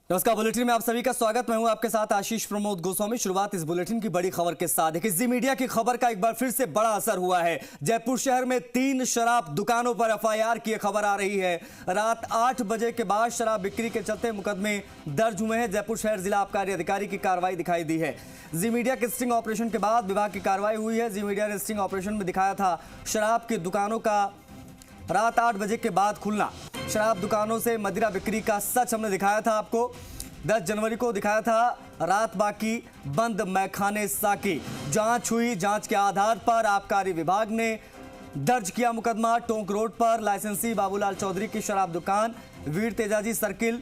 नमस्कार। बुलेटिन में आप सभी का स्वागत। मैं हूं आपके साथ आशीष प्रमोद गोस्वामी। शुरुआत इस बुलेटिन की बड़ी खबर के साथ है कि जी मीडिया की खबर का एक बार फिर से बड़ा असर हुआ है। जयपुर शहर में 3 शराब दुकानों पर एफआईआर की खबर आ रही है। रात 8 बजे के बाद शराब बिक्री के चलते मुकदमे दर्ज हुए हैं। जयपुर शहर जिला आबकारी अधिकारी की कार्रवाई दिखाई दी है। जी मीडिया के स्टिंग ऑपरेशन के बाद विभाग की कार्रवाई हुई है। जी मीडिया ने स्टिंग ऑपरेशन में दिखाया था शराब की दुकानों का रात 8 बजे के बाद खुलना। शराब दुकानों से मदिरा बिक्री का सच हमने दिखाया था आपको। 10 जनवरी को दिखाया था रात बाकी बंद मैखाने साकी। जांच हुई। जांच के आधार पर आबकारी विभाग ने दर्ज किया मुकदमा। टोंक रोड पर लाइसेंसी बाबूलाल चौधरी की शराब दुकान, वीर तेजाजी सर्किल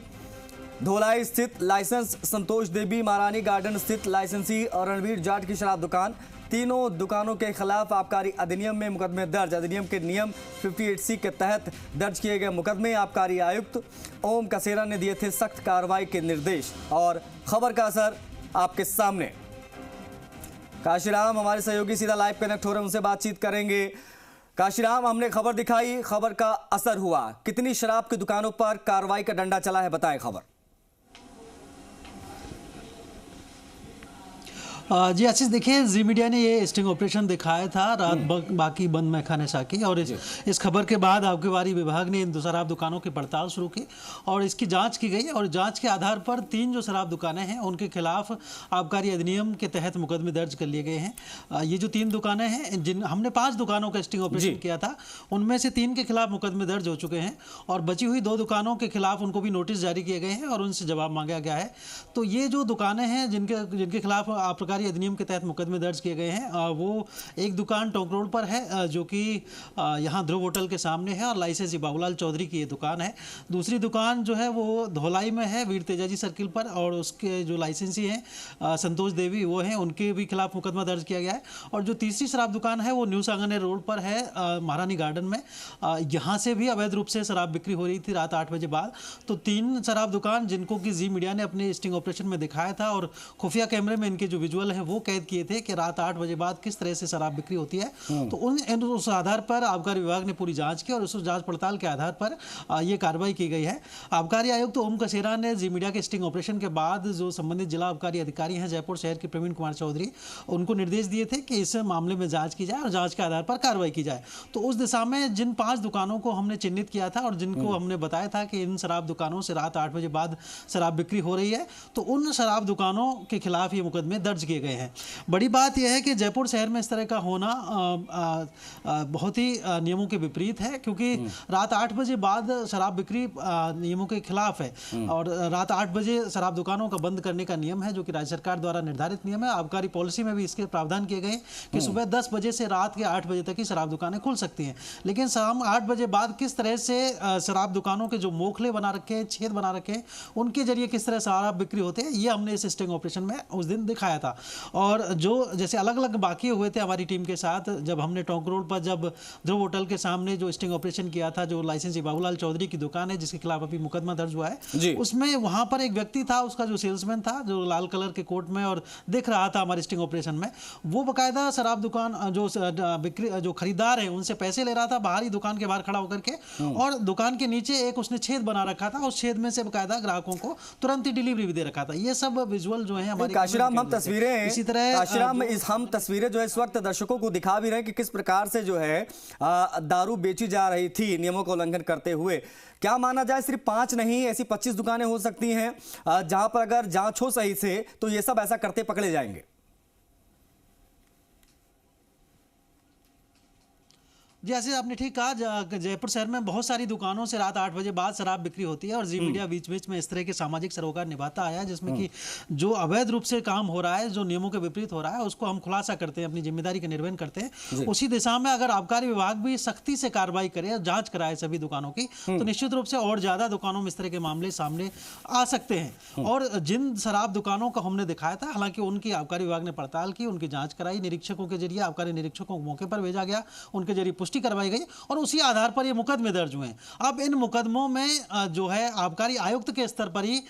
धोलाई स्थित लाइसेंस संतोष देवी महारानी गार्डन स्थित लाइसेंसी और रणवीर जाट की शराब दुकान, तीनों दुकानों के खिलाफ आबकारी अधिनियम में मुकदमे दर्ज। अधिनियम के नियम 58C के तहत दर्ज किए गए मुकदमे आबकारी आयुक्त ओम कसेरा ने दिए थे सख्त कार्रवाई के निर्देश। और खबर का असर आपके सामने। काशीराम हमारे सहयोगी सीधा लाइव कनेक्ट हो रहे हैं, उनसे बातचीत करेंगे। काशीराम, हमने खबर दिखाई, खबर का असर हुआ। कितनी शराब की दुकानों पर कार्रवाई का डंडा चला है, बताएं खबर। जी आशीष, देखिए जी मीडिया ने ये स्टिंग ऑपरेशन दिखाया था रात बाकी बंद मैखाने साकी, और इस खबर के बाद आबकारी विभाग ने इन शराब दुकानों की पड़ताल शुरू की और इसकी जांच की गई। और जांच के आधार पर 3 जो शराब दुकानें हैं उनके खिलाफ आबकारी अधिनियम के तहत मुकदमे दर्ज कर लिए गए हैं। ये जो 3 दुकानें हैं, जिन हमने 5 दुकानों का स्टिंग ऑपरेशन किया था, उनमें से 3 के खिलाफ मुकदमे दर्ज हो चुके हैं और बची हुई 2 दुकानों के खिलाफ उनको भी नोटिस जारी किए गए हैं और उनसे जवाब मांगा गया है। तो ये जो दुकानें हैं जिनके खिलाफ आबकारी अधिनियम के तहत मुकदमे दर्ज किए गए हैं, वो एक दुकान टोंक रोड पर है जो कि यहाँ ध्रुव होटल के सामने है और लाइसेंसी बाबूलाल चौधरी की ये दुकान है। दूसरी दुकान जो है वो धोलाई में है वीर तेजाजी सर्किल पर, और उसके जो लाइसेंसी हैं संतोष देवी वो हैं, उनके भी खिलाफ मुकदमा दर्ज किया गया है। और जो तीसरी शराब दुकान है वो न्यू सांगानेर रोड पर है महारानी गार्डन में। यहाँ से भी अवैध रूप से शराब बिक्री हो रही थी रात 8 बजे बाद। तो 3 शराब दुकान जिनको कि जी मीडिया ने अपने स्टिंग ऑपरेशन में दिखाया था और खुफिया कैमरे में इनके जो विजुअल हैं वो कैद किए थे कि रात 8 बजे बाद किस तरह से शराब बिक्री होती है। तो उस आधार पर आबकारी विभाग ने पूरी जांच की और उस जांच पड़ताल के आधार पर ये कार्रवाई की गई है। आबकारी आयुक्त ओम कसेरा ने जी मीडिया के स्टिंग ऑपरेशन के बाद जो संबंधित जिला आबकारी अधिकारी हैं जयपुर शहर के प्रवीण कुमार चौधरी, उनको निर्देश दिए थे कि इस मामले में जांच की जाए और जांच के आधार पर कार्रवाई की जाए। तो उस दिशा में जिन 5 दुकानों को हमने चिन्हित किया था और जिनको हमने बताया था कि इन शराब दुकानों से रात 8 बजे बाद शराब बिक्री हो रही है, तो उन शराब दुकानों के खिलाफ ये मुकदमे दर्ज किए गए हैं। बड़ी बात यह है कि जयपुर शहर में इस तरह का होना बहुत ही नियमों के विपरीत है, क्योंकि रात 8 बजे बाद शराब बिक्री नियमों के खिलाफ है। और रात 8 बजे शराब दुकानों का बंद करने का नियम है जो कि राज्य सरकार द्वारा निर्धारित नियम है। आबकारी पॉलिसी में भी इसके प्रावधान किए गए कि सुबह 10 बजे से रात के 8 बजे तक ही शराब दुकानें खुल सकती हैं। लेकिन शाम 8 बजे बाद किस तरह से शराब दुकानों के जो मोखले बना रखे हैं, छेद बना रखे हैं, उनके जरिए किस तरह शराब बिक्री होते हैं, ये हमने इस स्टिंग ऑपरेशन में उस दिन दिखाया था। और जो जैसे अलग अलग बाकी हुए थे हमारी टीम के साथ, जब हमने टोंक रोड पर जब ध्रुव होटल के सामने जो स्टिंग ऑपरेशन किया था, जो लाइसेंसी बाबूलाल चौधरी की दुकान है जिसके खिलाफ अभी मुकदमा दर्ज हुआ है, उसमें वहां पर एक व्यक्ति था, उसका जो सेल्समैन था जो लाल कलर के कोट में और दिख रहा था हमारे स्टिंग ऑपरेशन में, वो बाकायदा शराब दुकान जो खरीदार है उनसे पैसे ले रहा था बाहरी दुकान के बाहर खड़ा होकर के, और दुकान के नीचे एक उसने छेद बना रखा था, उस छेद में से बाकायदा ग्राहकों को तुरंत ही डिलीवरी भी दे रखा था। ये सब विजुअल जो है हमारे काशीराम हम तस्वीरें इसी तरह हम तस्वीरें जो है इस वक्त दर्शकों को दिखा भी रहे हैं कि किस प्रकार से जो है दारू बेची जा रही थी नियमों का उल्लंघन करते हुए। क्या माना जाए, सिर्फ 5 नहीं ऐसी 25 दुकानें हो सकती हैं जहां पर अगर जांच हो सही से तो ये सब ऐसा करते पकड़े जाएंगे। जैसे आपने ठीक कहा, जयपुर शहर में बहुत सारी दुकानों से रात 8 बजे बाद शराब बिक्री होती है और जी मीडिया बीच बीच में इस तरह के सामाजिक सरोकार निभाता आया है, जिसमें कि जो अवैध रूप से काम हो रहा है, जो नियमों के विपरीत हो रहा है, उसको हम खुलासा करते हैं, अपनी जिम्मेदारी का निर्वहन करते हैं। उसी दिशा में अगर आबकारी विभाग भी सख्ती से कार्रवाई करे, जांच कराए सभी दुकानों की, तो निश्चित रूप से और ज्यादा दुकानों में इस तरह के मामले सामने आ सकते हैं। और जिन शराब दुकानों को हमने दिखाया था, हालांकि उनकी आबकारी विभाग ने पड़ताल की, उनकी जांच कराई, निरीक्षकों के जरिए आबकारी निरीक्षकों को मौके पर भेजा गया, उनके जरिए पुष्टि पुष्टि करवाई गई और उसी आधार पर ये मुकदमे दर्ज हुए हैं। अब इन मुकदमों में जो है आबकारी आयुक्त के स्तर पर ही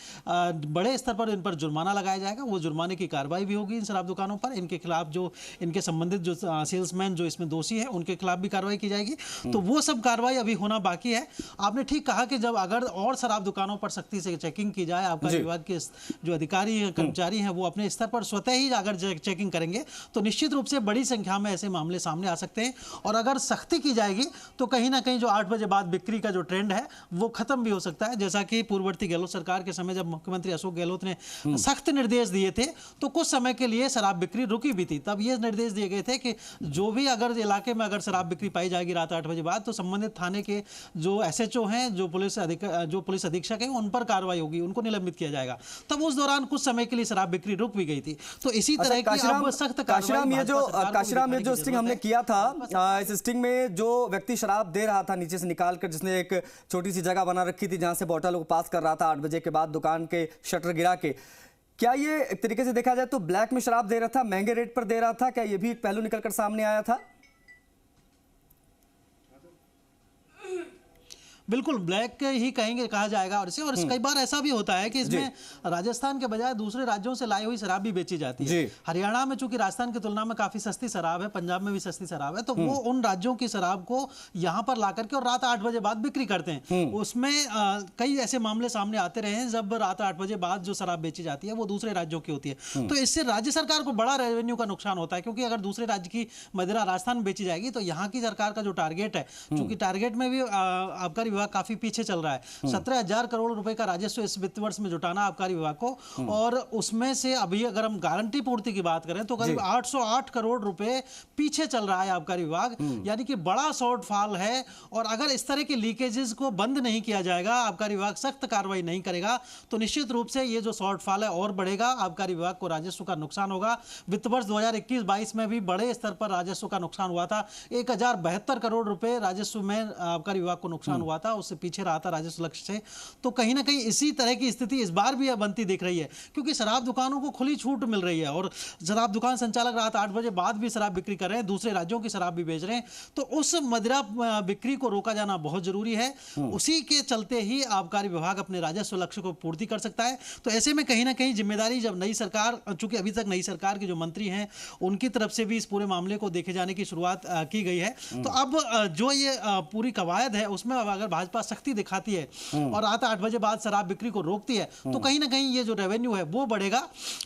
बड़े स्तर पर इन पर जुर्माना लगाया जाएगा। वो जुर्माने की कार्रवाई भी होगी इन शराब दुकानों पर। इनके खिलाफ जो इनके संबंधित जो सेल्समैन जो इसमें दोषी है उनके खिलाफ भी कार्रवाई की जाएगी। तो वो सब कार्रवाई अभी होना बाकी है। आपने ठीक कहा कि जब अगर और शराब दुकानों पर सख्ती से चेकिंग की जाए, आबकारी विभाग के जो अधिकारी हैं, कर्मचारी हैं, वो अपने स्तर पर स्वतः ही अगर चेकिंग करेंगे तो निश्चित रूप से बड़ी संख्या में ऐसे मामले सामने आ सकते हैं। और अगर सख्ती की जाएगी तो कहीं ना कहीं जो 8 बजे बाद बिक्री का जो ट्रेंड है वो खत्म भी हो सकता है। जैसा कि पूर्ववर्ती गहलोत सरकार के समय जब मुख्यमंत्री अशोक गहलोत ने सख्त निर्देश दिए थे तो कुछ समय के लिए शराब बिक्री रुकी भी थी। तब ये निर्देश दिए गए थे कि जो भी अगर इलाके में अगर शराब बिक्री पाई जाएगी रात 8 बजे बाद तो संबंधित थाने के जो एसएचओ हैं, जो पुलिस अधीक्षक हैं, उन पर कार्रवाई होगी, उनको निलंबित किया जाएगा। तब उस दौरान कुछ समय के लिए शराब बिक्री रुक भी गई थी। तो इसी तरह की अब सख्त काशीराम ये जो स्टिंग हमने किया था, इस स्टिंग में जो व्यक्ति शराब दे रहा था नीचे से निकालकर, जिसने एक छोटी सी जगह बना रखी थी जहां से बोतल को पास कर रहा था 8 बजे के बाद दुकान के शटर गिरा के, क्या ये एक तरीके से देखा जाए तो ब्लैक में शराब दे रहा था, महंगे रेट पर दे रहा था? क्या ये भी एक पहलू निकलकर सामने आया था? बिल्कुल ब्लैक ही कहेंगे, कहा जाएगा। और कई बार ऐसा भी होता है कि इसमें राजस्थान के बजाय दूसरे राज्यों से लाई हुई शराब भी बेची जाती है। हरियाणा में चूंकि राजस्थान की तुलना में काफी सस्ती शराब है, पंजाब में भी सस्ती शराब है, तो वो उन राज्यों की शराब को यहाँ पर ला करके और रात 8 बजे बाद बिक्री करते हैं। उसमें कई ऐसे मामले सामने आते रहे हैं जब रात 8 बजे बाद जो शराब बेची जाती है वो दूसरे राज्यों की होती है। तो इससे राज्य सरकार को बड़ा रेवेन्यू का नुकसान होता है, क्योंकि अगर दूसरे राज्य की मदिरा राजस्थान में बेची जाएगी तो यहाँ की सरकार का जो टारगेट है, चूंकि टारगेट में भी आबकारी विभाग काफी पीछे चल रहा है। 17,000 करोड़ रुपए का राजस्व इस वित्त वर्ष में जुटाना आबकारी विभाग को, और उसमें से अभी अगर हम गारंटी पूर्ति की बात करें तो करीब 808 करोड़ रुपए पीछे चल रहा है आबकारी विभाग, यानी कि बड़ा शॉर्टफॉल है। और अगर इस तरह के लीकेजेस को बंद नहीं किया जाएगा, आबकारी विभाग सख्त कार्रवाई नहीं करेगा, तो निश्चित रूप से ये जो शॉर्टफॉल है और बढ़ेगा, आबकारी विभाग को राजस्व का नुकसान होगा। वित्त वर्ष 2021-22 में भी बड़े स्तर पर राजस्व का नुकसान हुआ था। 1072 करोड़ रुपए राजस्व में आबकारी विभाग को नुकसान हुआ था, उससे पीछे रहा था राजस्व लक्ष्य से। तो कहीं ना कहीं इसी तरह की स्थिति इस बार भी बनती दिख रही है, क्योंकि शराब दुकानों को खुली छूट मिल रही है और शराब दुकान संचालक रात 8 बजे बाद भी शराब बिक्री कर रहे हैं, दूसरे राज्यों की शराब भी बेच रहे हैं। तो उस मदिरा बिक्री को रोका जाना बहुत जरूरी है। उसी के चलते ही आबकारी विभाग अपने राजस्व लक्ष्य को पूर्ति कर सकता है। तो ऐसे में कहीं ना कहीं जिम्मेदारी जब नई सरकार, चूंकि अभी तक नई सरकार के जो मंत्री हैं उनकी तरफ से भी इस पूरे मामले को देखे जाने की शुरुआत की गई है। तो अब जो ये पूरी कवायद है उसमें अगर भाजपा सख्ती दिखाती है और रात 8 बजे बाद शराब बिक्री को रोकती है तो कहीं ना कहीं ये जो रेवेन्यू है वो बढ़ेगा।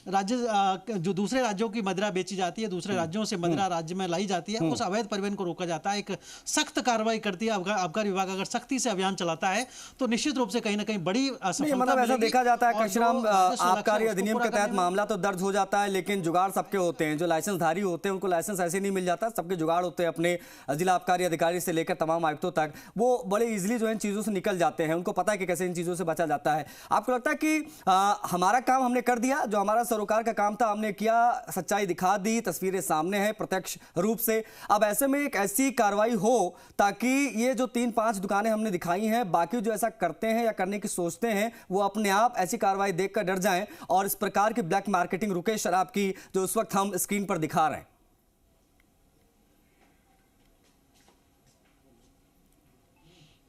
राज्य जो दूसरे राज्यों की मदिरा बेची जाती है, दूसरे राज्यों से मदिरा राज्य में लाई जाती है, उस अवैध परिवहन को रोका जाता है। एक सख्त कार्रवाई करती है आबकारी विभाग। अगर सख्ती से अभियान चलाता है तो निश्चित रूप से कहीं ना कहीं बड़ी सफलता मतलब ऐसा देखा जाता है काशीराम, आबकारी अधिनियम के तहत मामला तो दर्ज हो जाता है, लेकिन जुगाड़ सबके होते हैं। जो लाइसेंसधारी होते हैं उनको लाइसेंस ऐसे नहीं मिल जाता, सबके जुगाड़ होते हैं। अपने जिला आबकारी अधिकारी से लेकर तमाम आयुक्तों तक वो बड़े इजीली जो इन चीजों से निकल जाते हैं, उनको पता है कि कैसे इन चीजों से बचा जाता है। आपको लगता है कि हमारा काम हमने कर दिया, जो हमारा सरोकार का काम था हमने किया, सच्चाई दिखा दी, तस्वीरें सामने हैं प्रत्यक्ष रूप से। अब ऐसे में एक ऐसी कार्रवाई हो ताकि ये जो 3-5 दुकानें हमने दिखाई हैं, बाकी जो ऐसा करते हैं या करने की सोचते हैं वो अपने आप ऐसी कार्रवाई देखकर डर जाएं और इस प्रकार की ब्लैक मार्केटिंग रुके शराब की, जो उस वक्त हम स्क्रीन पर दिखा रहे हैं।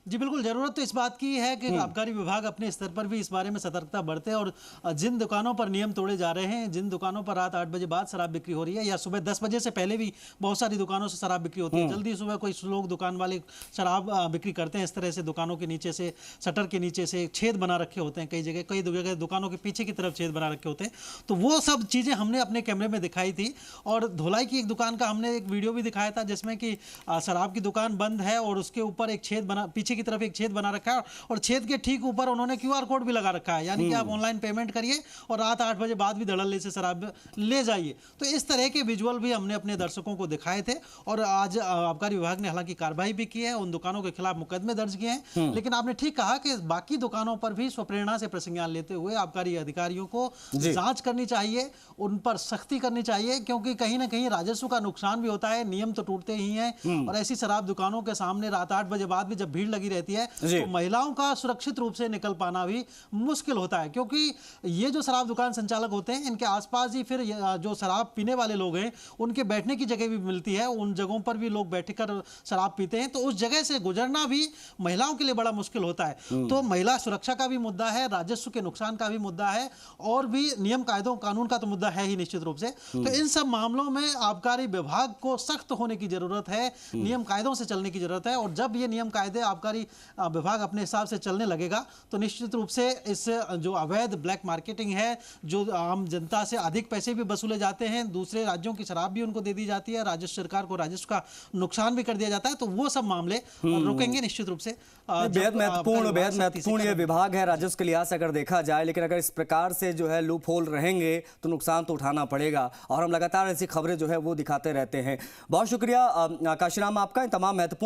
जी बिल्कुल, जरूरत तो इस बात की है कि आबकारी विभाग अपने स्तर पर भी इस बारे में सतर्कता बरते और जिन दुकानों पर नियम तोड़े जा रहे हैं, जिन दुकानों पर रात 8 बजे बाद शराब बिक्री हो रही है या सुबह 10 बजे से पहले भी बहुत सारी दुकानों से शराब बिक्री होती है, जल्दी सुबह कोई लोग दुकान वाले शराब बिक्री करते हैं। इस तरह से दुकानों के नीचे से, शटर के नीचे से छेद बना रखे होते हैं, कई जगह दुकानों के पीछे की तरफ छेद बना रखे होते हैं। तो वो सब चीज़ें हमने अपने कैमरे में दिखाई थी। और धुलाई की एक दुकान का हमने एक वीडियो भी दिखाया था जिसमें कि शराब की दुकान बंद है और उसके ऊपर एक छेद बना, पीछे की तरफ एक छेद बना रखा है और छेद के ठीक ऊपर उन्होंने QR कोड भी लगा रखा है, यानी कि आप ऑनलाइन पेमेंट करिए और रात 8 बजे बाद भी धड़ल्ले से शराब ले जाइए। तो इस तरह के विजुअल भी हमने अपने दर्शकों को दिखाए थे और आज आबकारी विभाग ने हालांकि कार्रवाई भी की है, उन दुकानों के खिलाफ मुकदमे दर्ज किए हैं। लेकिन आपने ठीक कहा कि बाकी दुकानों पर भी स्वप्रेरणा से प्रसंज्ञान लेते हुए आबकारी अधिकारियों को जांच करनी चाहिए, उन पर सख्ती करनी चाहिए, क्योंकि कहीं ना कहीं राजस्व का नुकसान भी होता है, नियम तो टूटते ही हैं। और ऐसी शराब दुकानों के सामने रात 8 बजे बाद भी जब भीड़ लगी लगी रहती है जी। तो महिलाओं का सुरक्षित रूप से निकल पाना भी मुश्किल होता है, क्योंकि ये जो शराब दुकान संचालक होते हैं इनके आसपास ही फिर जो शराब पीने वाले लोग हैं उनके बैठने की जगह भी मिलती है, उन जगहों पर भी लोग बैठकर शराब पीते हैं, तो उस जगह से गुजरना भी महिलाओं के लिए बड़ा मुश्किल होता है। तो महिला सुरक्षा का भी मुद्दा है, राजस्व के नुकसान का भी मुद्दा है, और भी नियम कायदों कानून का तो मुद्दा है ही निश्चित रूप से। तो इन सब मामलों में आबकारी विभाग को सख्त होने की जरूरत है, नियम कायदों से चलने की जरूरत है, और जब ये नियम कायदे आबकारी विभाग अपने हिसाब से चलने लगेगा तो निश्चित रूप से इस जो अवैध ब्लैक मार्केटिंग है, जो आम जनता से अधिक पैसे भी वसूले जाते हैं, दूसरे राज्यों की शराब भी उनको दे दी जाती है, राजस्व सरकार को राजस्व का नुकसान भी कर दिया जाता है, तो वो सब मामले रुकेंगे निश्चित रूप से। बेहद महत्वपूर्ण ये विभाग है राजस्व के लिहाज से अगर देखा जाए, लेकिन अगर इस प्रकार से जो है लूप होल रहेंगे तो नुकसान तो उठाना पड़ेगा, और हम लगातार ऐसी खबरें जो है वो दिखाते रहते हैं। बहुत शुक्रिया काशीराम आपका इन तमाम महत्वपूर्ण